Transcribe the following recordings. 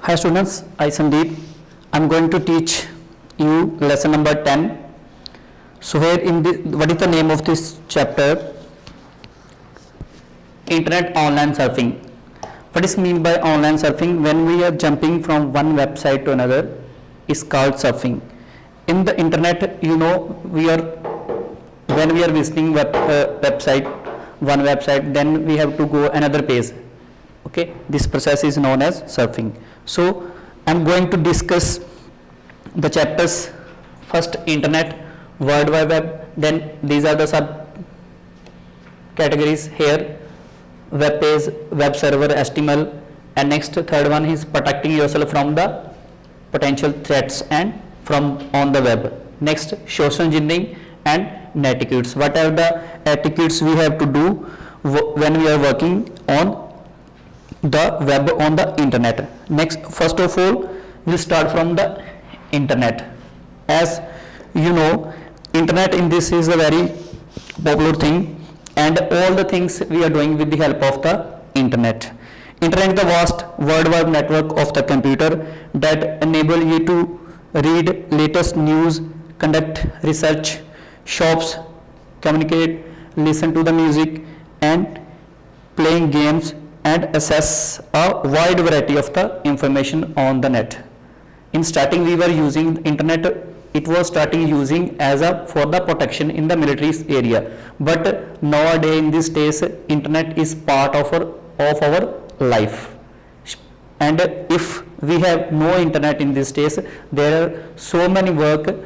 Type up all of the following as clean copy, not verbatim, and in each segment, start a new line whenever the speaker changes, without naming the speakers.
Hi students, I Sandeep. I'm going to teach you lesson number 10. So here what is the name of this chapter? Internet online surfing. What is mean by online surfing? When we are jumping from one website to another is called surfing. In the internet, when we are visiting one website, then we have to go another page. Okay, this process is known as surfing. So I'm going to discuss the chapters. First, internet, world wide web, then these are the sub categories here: web page, web server, HTML, and next third one is protecting yourself from the potential threats and from on the web. Next, social engineering and etiquettes. What are the etiquettes we have to do when we are working on the web, on the internet? Next, first of all, we'll start from the internet. As you know, internet in this is a very popular thing, and all the things we are doing with the help of the internet. Internet is the vast worldwide network of the computer that enable you to read latest news, conduct research, shops, communicate, listen to the music, and playing games, and access a wide variety of the information on the net. In starting, we were using internet. It was starting using as a for the protection in the military area, but nowadays in this days, internet is part of our life. And if we have no internet in these days, there are so many work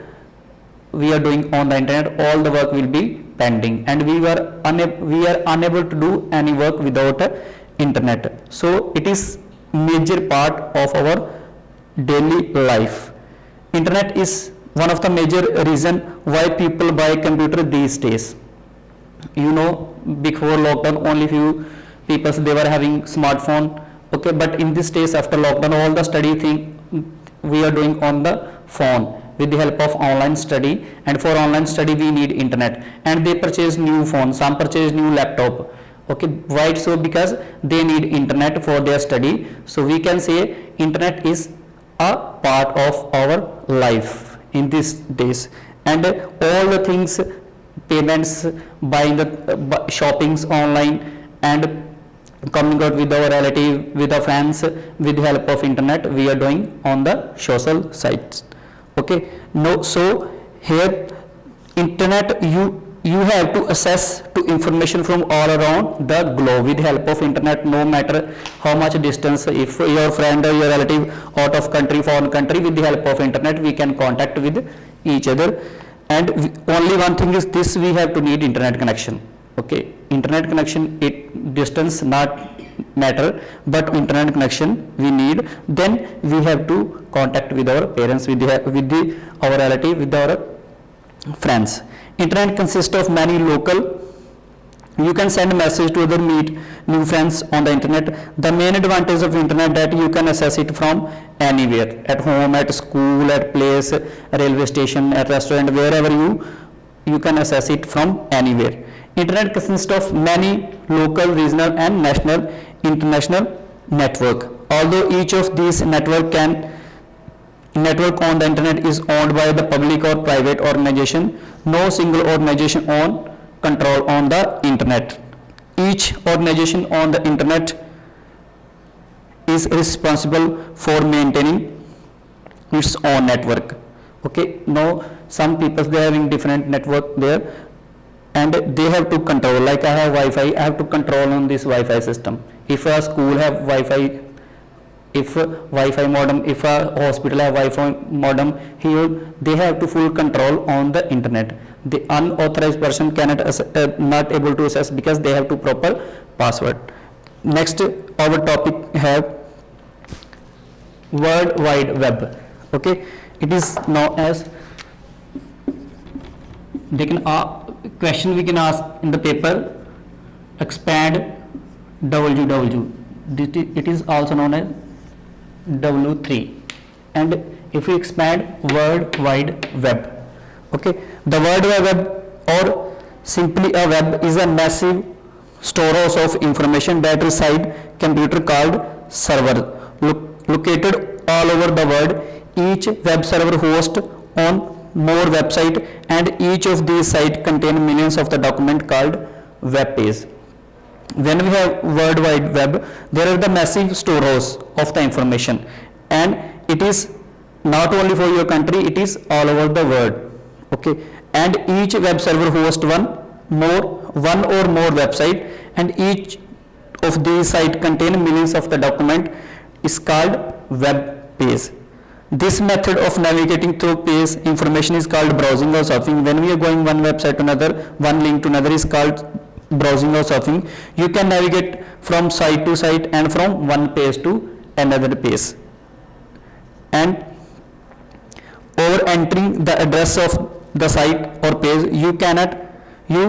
we are doing on the internet. All the work will be pending, and we are unable to do any work without internet. So it is major part of our daily life. Internet is one of the major reason why people buy computer these days. Before lockdown, only few people they were having smartphone. Okay, but in this days after lockdown, all the study thing we are doing on the phone with the help of online study, and for online study we need internet, and they purchase new phone, some purchase new laptop. Okay, why so? Because they need internet for their study. So we can say internet is a part of our life in these days, and all the things, payments, buying the shoppings online, and coming out with our relative, with our friends, with the help of internet we are doing on the social sites. Okay, no, so here internet you have to access to information from all around the globe with the help of internet. No matter how much distance, if your friend or your relative out of country, foreign country, with the help of internet we can contact with each other. And only one thing is this: we have to need internet connection. Okay, internet connection, it distance not matter, but internet connection we need. Then we have to contact with our parents, with our relative, with our friends. Internet consists of many local. You can send message to other, meet new friends on the internet. The main advantage of internet that you can access it from anywhere, at home, at school, at place, railway station, at restaurant, wherever you can access it from anywhere. Internet consists of many local, regional, and national, international network. Although each of these network on the internet is owned by the public or private organization, no single organization own control on the internet. Each organization on the internet is responsible for maintaining its own network. Okay, now some people they are having different network there, and they have to control. Like I have Wi-Fi, I have to control on this Wi-Fi system. If a school have Wi-Fi, if Wi-Fi modem, if a hospital have Wi-Fi modem, here they have to full control on the internet. The unauthorized person cannot not able to access because they have to proper password. Next, our topic have World Wide Web. Okay, it is known as, they can question we can ask in the paper: expand WW. It is also known as W3. And if we expand World Wide Web, okay, the World Wide Web, or simply a web, is a massive storehouse of information that reside computer called server. located all over the world. Each web server hosts on more website, and each of these sites contain millions of the document called web page. When we have World Wide Web, there are the massive storage of the information, and it is not only for your country, it is all over the world. Okay, and each web server hosts one or more website, and each of these sites contain millions of the document is called web page. This method of navigating through page information is called browsing or surfing. When we are going one website to another, one link to another is called browsing or surfing. You can navigate from site to site and from one page to another page. And over entering the address of the site or page, you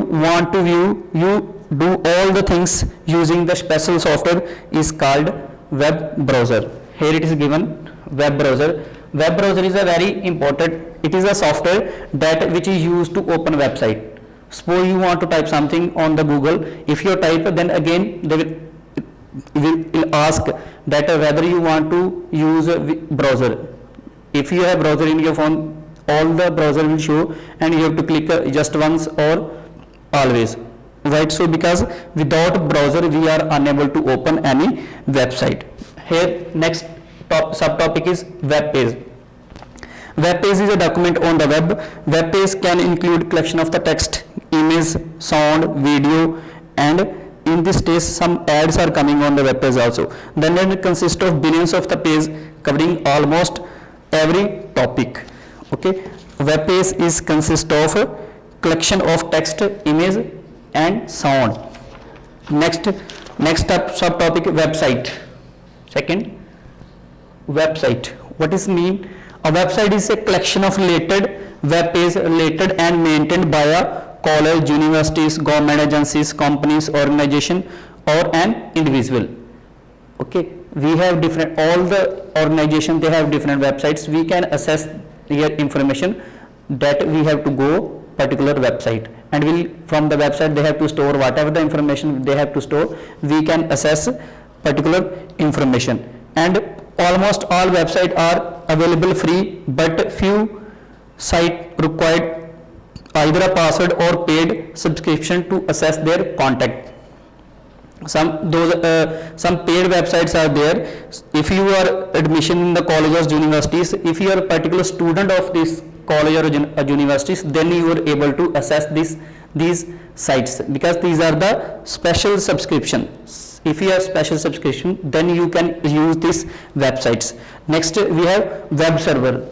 want to view, you do all the things using the special software is called web browser. Here it is given web browser. Web browser is a very important, it is a software that which is used to open website. Suppose you want to type something on the Google, if you type, then again they will ask that whether you want to use a browser. If you have browser in your phone, all the browser will show, and you have to click just once or always, right? So because without browser we are unable to open any website. Here next subtopic is web page. Web page is a document on the web. Web page can include collection of the text, image, sound, video, and in this case some ads are coming on the web page also. Then it consists of billions of the page covering almost every topic. Okay, web page is consist of collection of text, image, and sound. Next subtopic website. Second, website. What is mean? A website is a collection of related web page related and maintained by a college, universities, government agencies, companies, organization, or an individual. Okay, we have different, all the organization they have different websites. We can access their information that we have to go particular website, and from the website they have to store whatever the information they have to store. We can access particular information, and almost all websites are available free, but few sites required either a password or paid subscription to access their content. Some paid websites are there. If you are admission in the colleges, universities, if you are a particular student of this college or universities, then you are able to access these sites, because these are the special subscription. If you have special subscription, then you can use these websites. Next we have web server.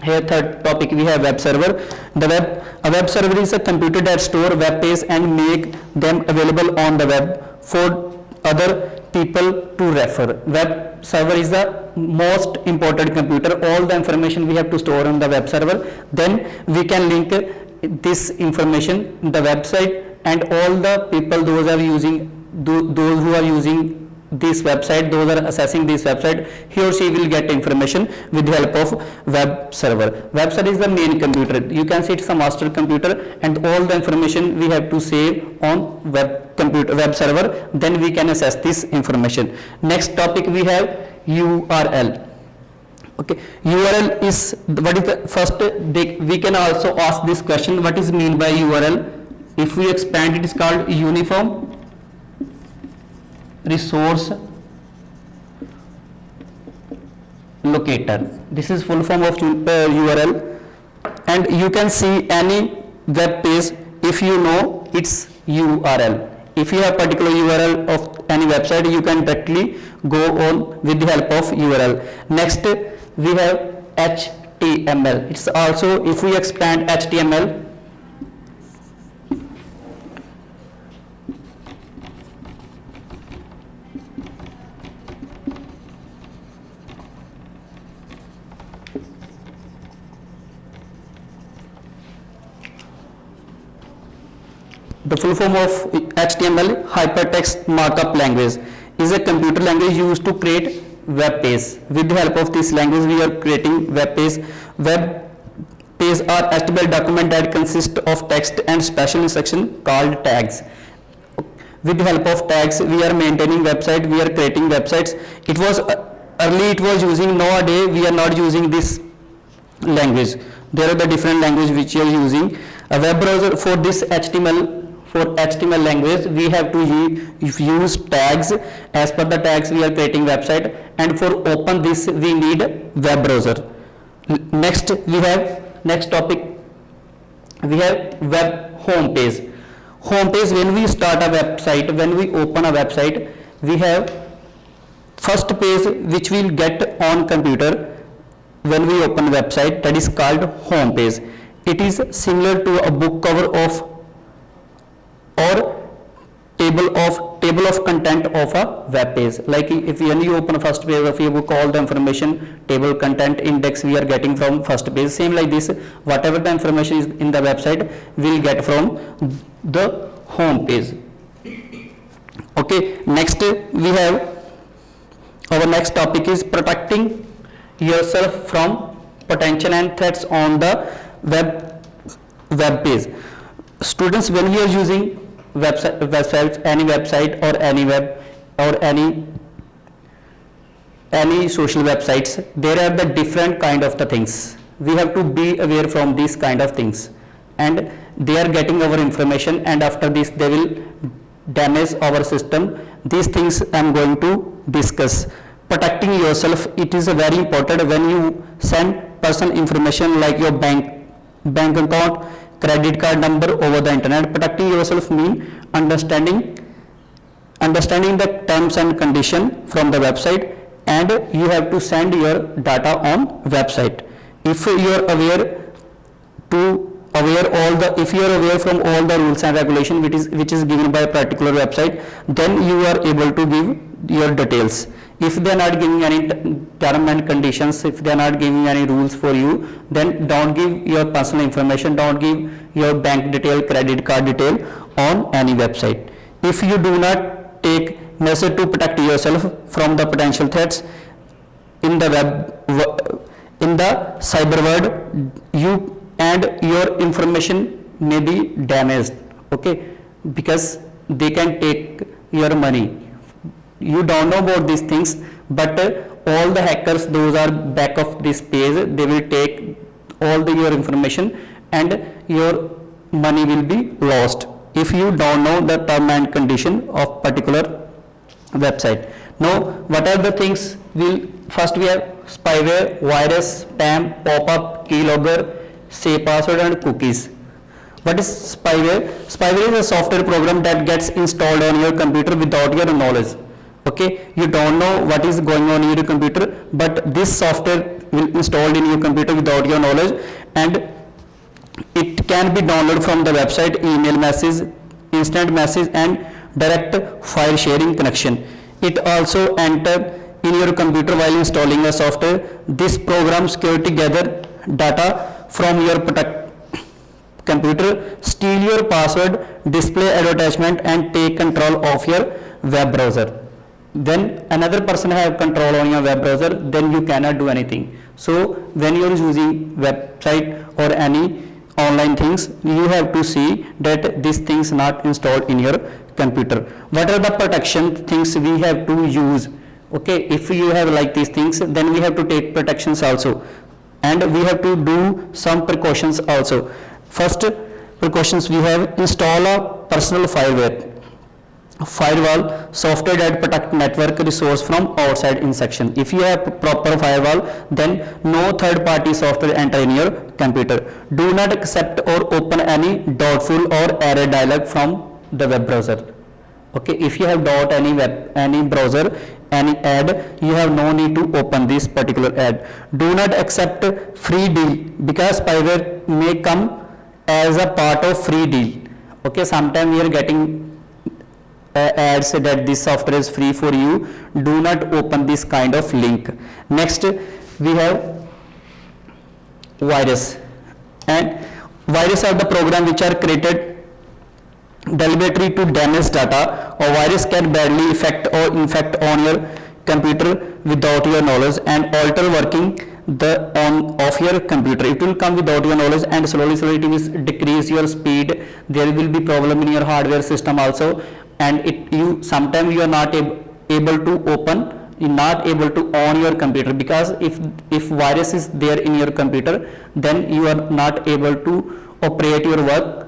Here third topic we have web server. A web server is a computer that store web pages and make them available on the web for other people to refer. Web server is the most important computer. All the information we have to store on the web server. Then we can link this information, the website, and all the people those who are using this website, those are accessing this website, he or she will get information with the help of web server. Web server is the main computer. You can see it's a master computer, and all the information we have to save on web server. Then we can access this information. Next topic we have URL. Okay, URL is what is the first. We can also ask this question: what is mean by URL? If we expand, it is called Uniform Resource Locator. This is full form of URL, and you can see any web page if you know its URL. If you have particular URL of any website, you can directly go on with the help of URL. Next we have HTML. It's also, if we expand HTML, the full form of HTML, hypertext markup language, is a computer language used to create web page. With the help of this language, we are creating web page. Web pages are HTML document that consist of text and special instruction called tags. With the help of tags, we are maintaining website, we are creating websites. It was early it was using, nowadays we are not using this language. There are the different language which you are using. A web browser for this HTML language, we have to use tags. As per the tags we are creating website, and for open this we need web browser. Next we have, next topic we have web home page. Home page, when we start a website, when we open a website, we have first page which we'll get on computer when we open website, that is called home page. It is similar to a book cover of or table of content of a web page. Like if when you open first page of your book, all the information, table, content, index we are getting from first page. Same like this, whatever the information is in the website we'll get from the home page. Okay, next we have, our next topic is protecting yourself from potential and threats on the web page. Students, when we are using websites, any website or any web or any social websites, there are the different kind of the things. We have to be aware from these kind of things, and they are getting our information, and after this they will damage our system. These things I am going to discuss. Protecting yourself, it is very important. When you send personal information like your bank account, credit card number over the internet, protecting yourself means understanding the terms and condition from the website, and you have to send your data on website. If you are if you are aware from all the rules and regulation which is given by a particular website, then you are able to give your details. If they are not giving any term and conditions, if they are not giving any rules for you, then don't give your personal information, don't give your bank detail, credit card detail on any website. If you do not take measures to protect yourself from the potential threats in the cyber world, you and your information may be damaged, okay, because they can take your money. You don't know about these things, but all the hackers, those are back of this page, they will take all your information and your money will be lost if you don't know the term and condition of particular website. Now, what are the things? First we have spyware, virus, spam, pop-up, keylogger, say password and cookies. What is spyware? Spyware is a software program that gets installed on your computer without your knowledge. Okay, you don't know what is going on in your computer, but this software will installed in your computer without your knowledge, and it can be downloaded from the website, email message, instant message, and direct file sharing connection. It also enter in your computer while installing a software. This program security gather data from your computer, steal your password, display advertisement, and take control of your web browser. When another person have control on your web browser, then you cannot do anything. So when you are using website or any online things, you have to see that these things not installed in your computer. What are the protection things we have to use? Okay, if you have like these things, then we have to take protections also, and we have to do some precautions also. First precautions, we have install a personal firewall software that protect network resource from outside injection. If you have proper firewall, then no third party software enter in your computer. Do not accept or open any doubtful or error dialog from the web browser. Okay, if you have any browser, any ad, you have no need to open this particular ad. Do not accept free deal, because spyware may come as a part of free deal. Okay, sometimes we are getting ads that this software is free for you. Do not open this kind of link. Next we have virus, and virus are the program which are created deliberately to damage data. Or virus can badly affect or infect on your computer without your knowledge and alter working of your computer. It will come without your knowledge, and slowly it will decrease your speed. There will be problem in your hardware system also, and sometimes you are not able to open not able to on your computer, because if virus is there in your computer, then you are not able to operate your work,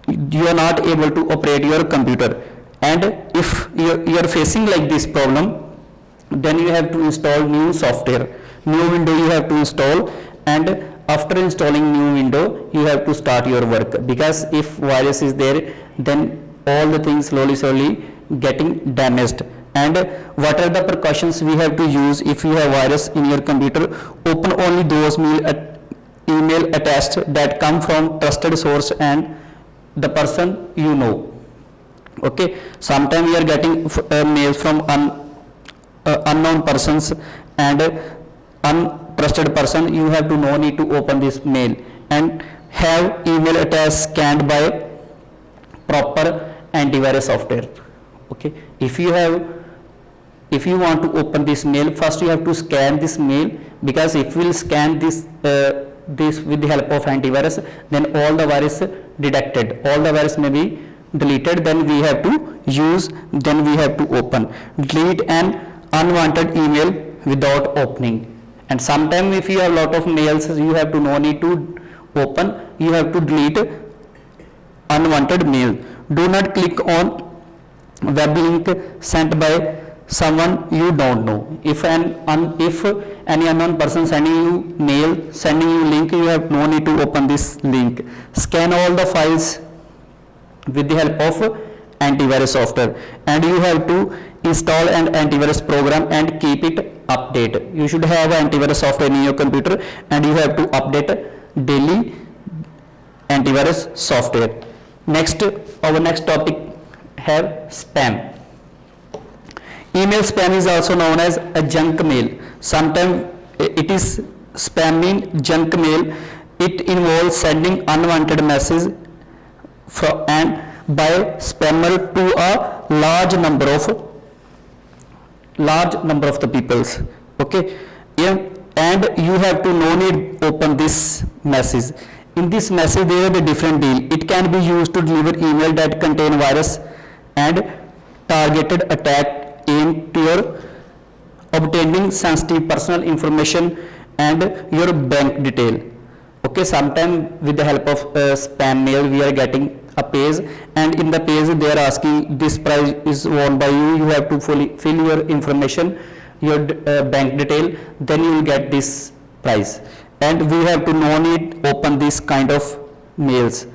you are not able to operate your computer. And if you are facing like this problem, then you have to install new software, new window you have to install, and after installing new window you have to start your work, because if virus is there, then all the things slowly getting damaged. And what are the precautions we have to use if you have virus in your computer? Open only those email attached that come from trusted source and the person you know. Okay, sometimes we are getting mails from unknown persons and untrusted person. You have to no need to open this mail, and have email attached scanned by proper antivirus software. Okay, if you want to open this mail, first you have to scan this mail, because if we will scan this with the help of antivirus, then all the virus detected, all the virus may be deleted, then we have to use, then we have to open. Delete an unwanted email without opening. And sometimes if you have lot of mails, you have to no need to open, you have to delete unwanted mail. Do not click on web link sent by someone you don't know. If any unknown person sending you mail, sending you link, you have no need to open this link. Scan all the files with the help of antivirus software, and you have to install an antivirus program and keep it update. You should have antivirus software in your computer, and you have to update daily antivirus software. Next, our next topic have spam. Email spam is also known as a junk mail. Sometimes it is spam mean junk mail. It involves sending unwanted message and by spammer to a large number of the peoples. Okay, and you have to no need open this message. In this message there is a different deal. It can be used to deliver email that contain virus and targeted attack aimed to your obtaining sensitive personal information and your bank detail. Okay, sometime with the help of spam mail we are getting a page, and in the page they are asking this price is won by you. You have to fully fill your information, your bank detail, then you will get this price. And we have to no need open this kind of mails.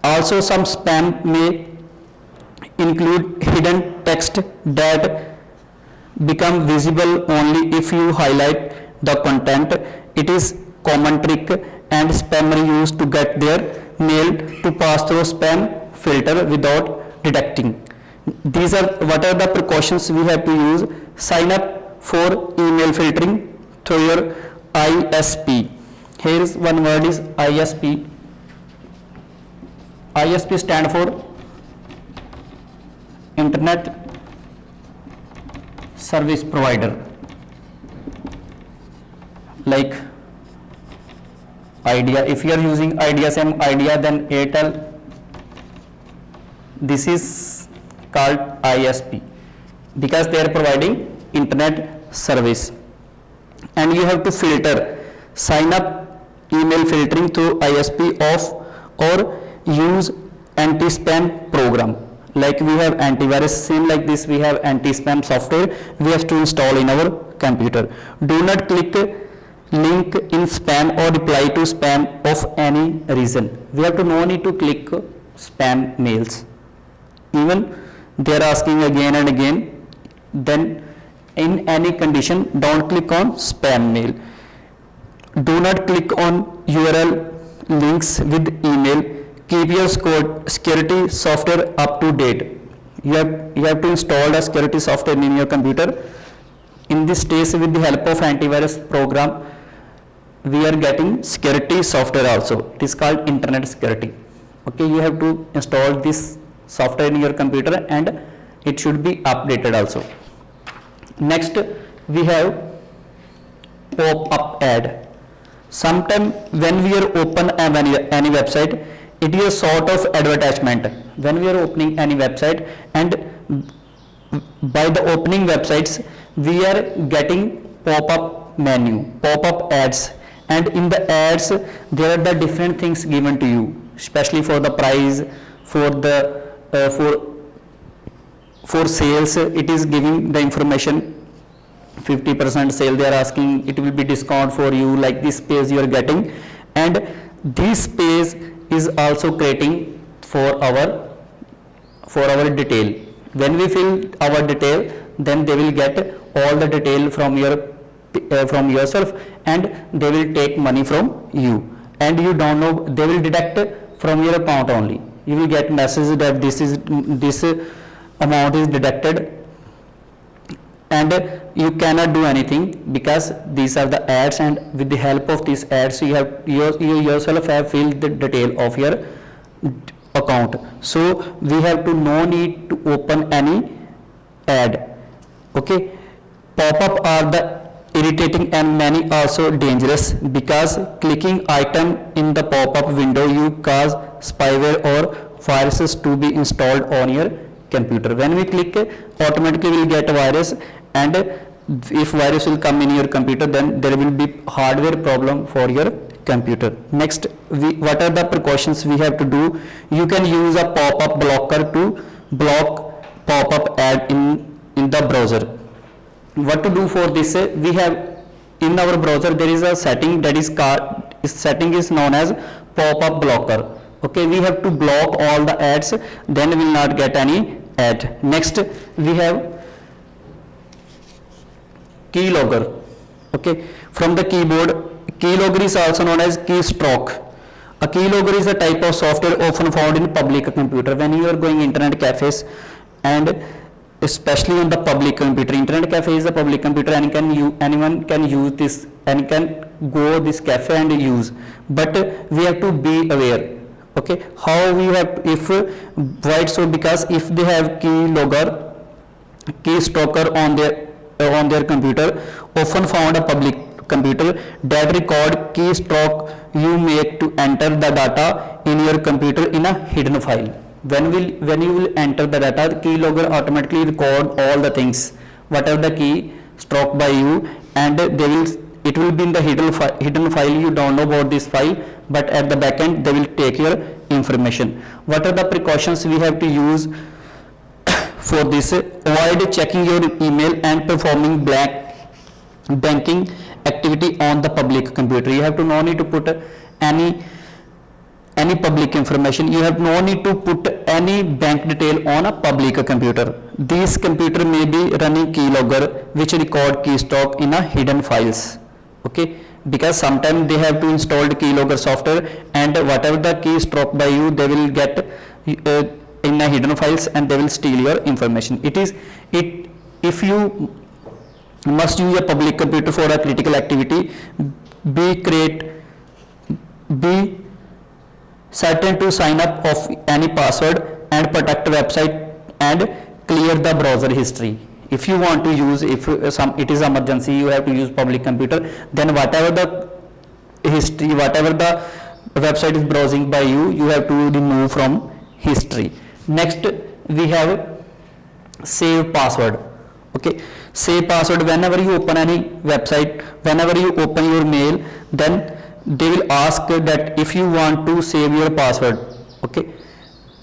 Also, some spam may include hidden text that become visible only if you highlight the content. It is common trick and spammer used to get their mail to pass through spam filter without detecting. These are what are the precautions we have to use. Sign up for email filtering through your ISP. Here is one word is ISP. ISP stand for Internet Service Provider, like Idea. If you are using Idea, same Idea, then Airtel, this is called ISP because they are providing internet service. And you have to filter, sign up email filtering through ISP off or use anti-spam program. Like we have antivirus, same like this we have anti-spam software we have to install in our computer. Do not click link in spam or reply to spam of any reason. We have to no need to click spam mails. Even they are asking again and again, then in any condition don't click on spam mail. Do not click on URL links with email. Keep your security software up to date. You have to install the security software in your computer. In this case, with the help of antivirus program, we are getting security software also. It is called internet security. Okay, you have to install this software in your computer and it should be updated also. Next, we have pop-up ad. Sometime when we are open any website, it is a sort of advertisement. When we are opening any website, and by the opening websites we are getting pop-up menu, pop-up ads, and in the ads there are the different things given to you, especially for the price, for the for sales. It is giving the information 50% sale, they are asking, it will be discount for you, like this page you are getting, and this page is also creating for our detail. When we fill our detail, then they will get all the detail from from yourself, and they will take money from you, and you don't know, they will deduct from your account only. You will get message that this amount is deducted, and you cannot do anything because these are the ads, and with the help of these ads you yourself have filled the detail of your account. So we have to no need to open any ad. Okay, pop-up are the irritating and many also dangerous, because clicking item in the pop-up window you cause spyware or viruses to be installed on your computer. When we click, automatically we will get a virus, and if virus will come in your computer, then there will be hardware problem for your computer. Next, what are the precautions we have to do? You can use a pop-up blocker to block pop-up ad in the browser. What to do for this? We have in our browser there is a setting that is known as pop-up blocker. Okay, we have to block all the ads, then we will not get any ad. Next, we have keylogger. Okay, from the keyboard, keylogger is also known as keystroke. A keylogger is a type of software often found in public computer. When you are going internet cafes, and especially on the public computer, internet cafe is a public computer, and anyone can use this and can go this cafe and use, but we have to be aware. Okay, how we have to, if why so, because if they have keystroker on their computer, often found a public computer, that record keystroke you make to enter the data in your computer in a hidden file. When you will enter the data, the keylogger automatically record all the things, whatever the key stroke by you, and it will be in the hidden file. You don't know about this file, but at the back end they will take your information. What are the precautions we have to use for this? Avoid checking your email and performing banking activity on the public computer. You have to no need to put any public information. You have no need to put any bank detail on a public computer. This computer may be running keylogger which record keystroke in a hidden files. Okay, because sometimes they have to install the keylogger software, and whatever the keystroke by you, they will get in a hidden files, and they will steal your information. If you must use a public computer for a critical activity, be certain to sign up of any password and protect website and clear the browser history. If you want to use, if it is emergency, you have to use public computer, then whatever the history, whatever the website is browsing by you, you have to remove from history. Next, we have save password. Okay, save password. Whenever you open any website, whenever you open your mail, then they will ask that if you want to save your password. Okay,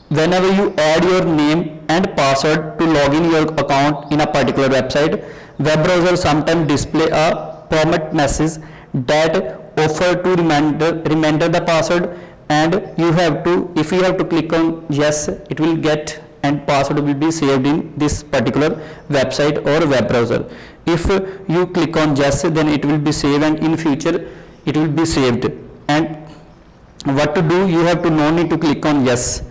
whenever you add your name and password to log in your account in a particular website, web browser sometimes display a prompt message that offer to reminder the password, and if you have to click on yes, it will get, and password will be saved in this particular website or web browser. If you click on yes, then it will be saved, and in future it will be saved. And what to do? You have to no need to click on yes,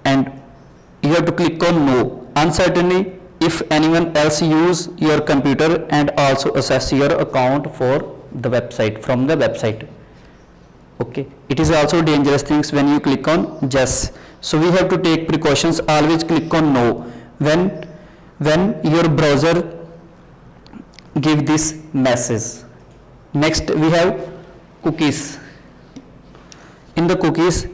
and you have to click on no. Uncertainly, if anyone else use your computer and also access your account for the website from the website. Okay, it is also dangerous things when you click on yes. So we have to take precautions. Always click on no when your browser give this message. Next, we have cookies. In the cookies,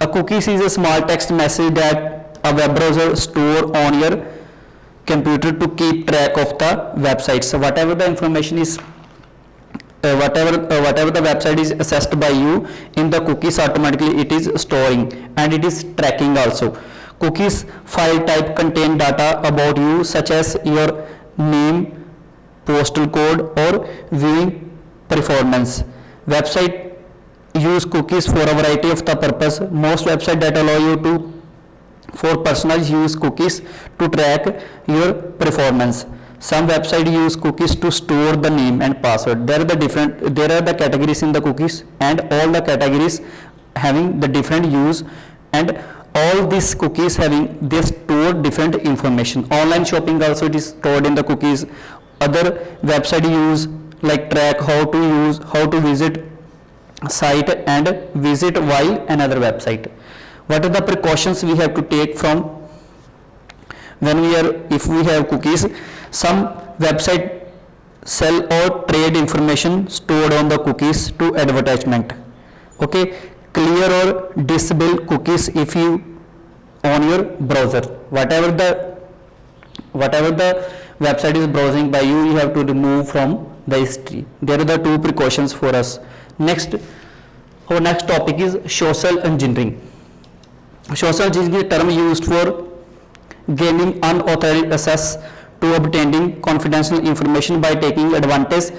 a cookies is a small text message that a web browser store on your computer to keep track of the website. So whatever the information is whatever the website is accessed by you in the cookies, automatically it is storing and it is tracking also. Cookies file type contain data about you such as your name, postal code or viewing performance. Website use cookies for a variety of the purpose. Most websites that allow you to for personal use cookies to track your performance. Some websites use cookies to store the name and password. There are the categories in the cookies, and all the categories having the different use, and all these cookies having they store different information. Online shopping also it is stored in the cookies. Other website use like track how to visit site and visit while another website. What are the precautions we have to take from if we have cookies? Some website sell or trade information stored on the cookies to advertisement. Okay, clear or disable cookies if you on your browser. Whatever the website is browsing by you, you have to remove from the history. There are the two precautions for us. Next, our next topic is social engineering. Social engineering is a term used for gaining unauthorized access to obtaining confidential information by taking advantage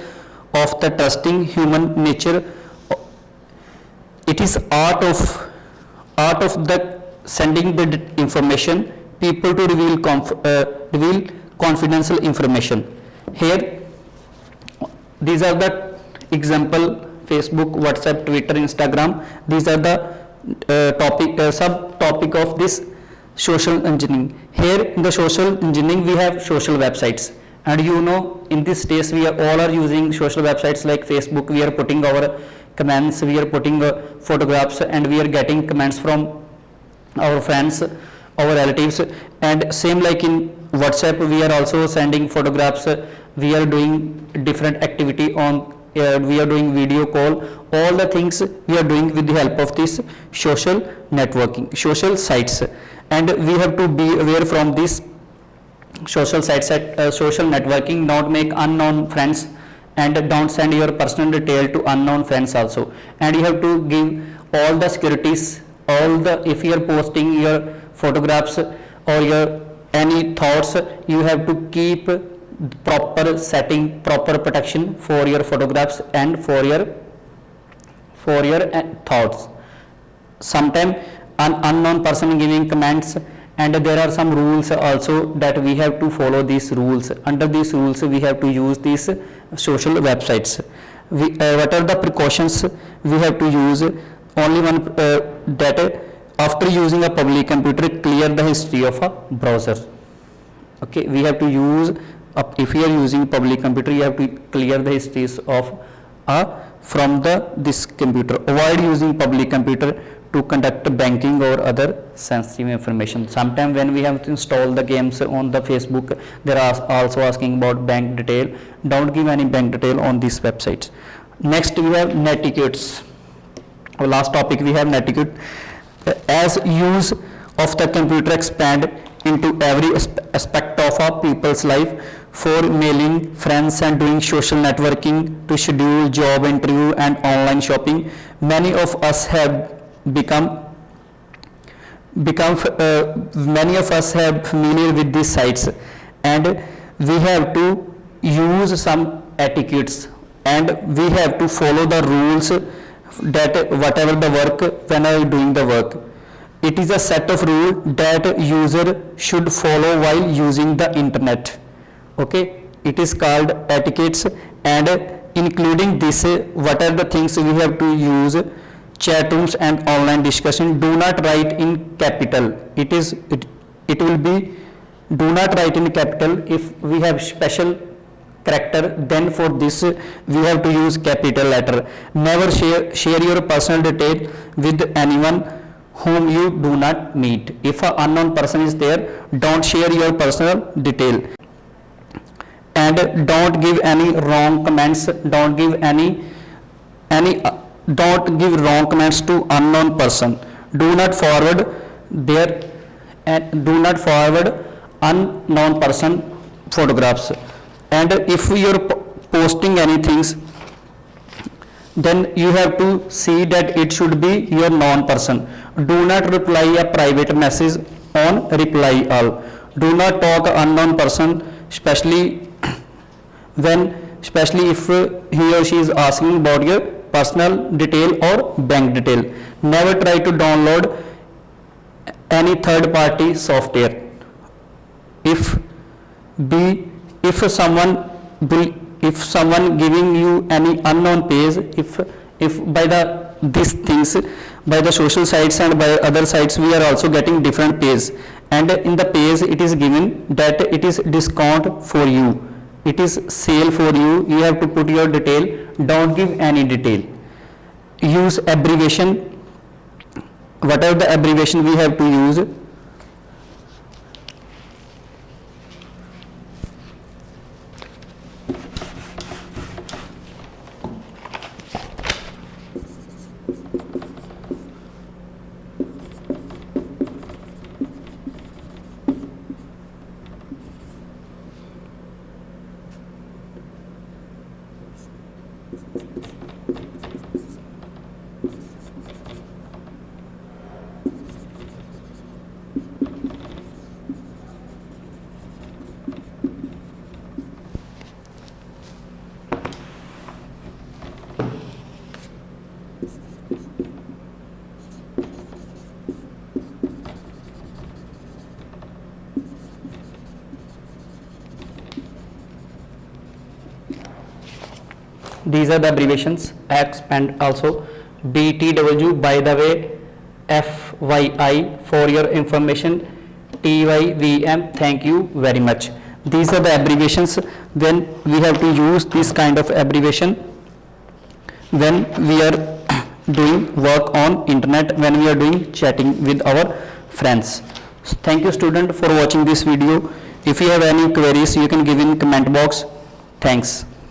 of the trusting human nature. It is art of the sending the information people to reveal confidential information. Here, these are the example: Facebook, WhatsApp, Twitter, Instagram. These are the subtopic of this social engineering. Here in the social engineering we have social websites, and you know in this days we all are using social websites like Facebook. We are putting our comments, we are putting photographs, and we are getting comments from our friends, our relatives. And same like in WhatsApp, we are also sending photographs, we are doing different activity on we are doing video call. All the things we are doing with the help of this social networking, social sites. And we have to be aware from this social sites at social networking, not make unknown friends, and don't send your personal detail to unknown friends also. And you have to give all the securities, if you are posting your photographs or your any thoughts, you have to keep proper setting, proper protection for your photographs and for your thoughts. Sometimes an unknown person giving comments, and there are some rules also that we have to follow these rules. Under these rules we have to use these social websites. What are the precautions we have to use? Only one, that after using a public computer, clear the history of a browser. Okay, we have to use if you are using public computer, you have to clear the histories of from this computer. Avoid using public computer to conduct banking or other sensitive information. Sometimes when we have to install the games on the Facebook, they are also asking about bank detail. Don't give any bank detail on these websites. Next we have netiquettes. Our last topic we have netiquette. As use of the computer expand into every aspect of a people's life, for mailing friends and doing social networking to schedule job interview and online shopping, many of us have many of us have familiar with these sites, and we have to use some etiquettes, and we have to follow the rules that whatever the work, when I am doing the work, it is a set of rules that user should follow while using the internet. Okay, it is called etiquettes, and including this, what are the things we have to use? Chat rooms and online discussion. Do not write in capital. It will be do not write in capital. If we have special character, then for this we have to use capital letter. Never share your personal detail with anyone whom you do not meet. If an unknown person is there, don't share your personal detail. And don't give any wrong comments. Don't give don't give wrong comments to unknown person. Do not forward unknown person photographs. And if you're posting anything, then you have to see that it should be your known person. Do not reply a private message on reply all. Do not talk unknown person, especially if he or she is asking about your personal detail or bank detail. Never try to download any third party software. If someone giving you any unknown page, if by these things, by the social sites and by other sites, we are also getting different page, and in the page it is given that it is discount for you, it is sale for you, you have to put your detail. Don't give any detail. Use abbreviation, whatever the abbreviation we have to use. These are the abbreviations, X and also BTW, by the way, FYI for your information, TYVM, thank you very much. These are the abbreviations. Then we have to use this kind of abbreviation when we are doing work on internet, when we are doing chatting with our friends. So thank you student for watching this video. If you have any queries, you can give in comment box. Thanks.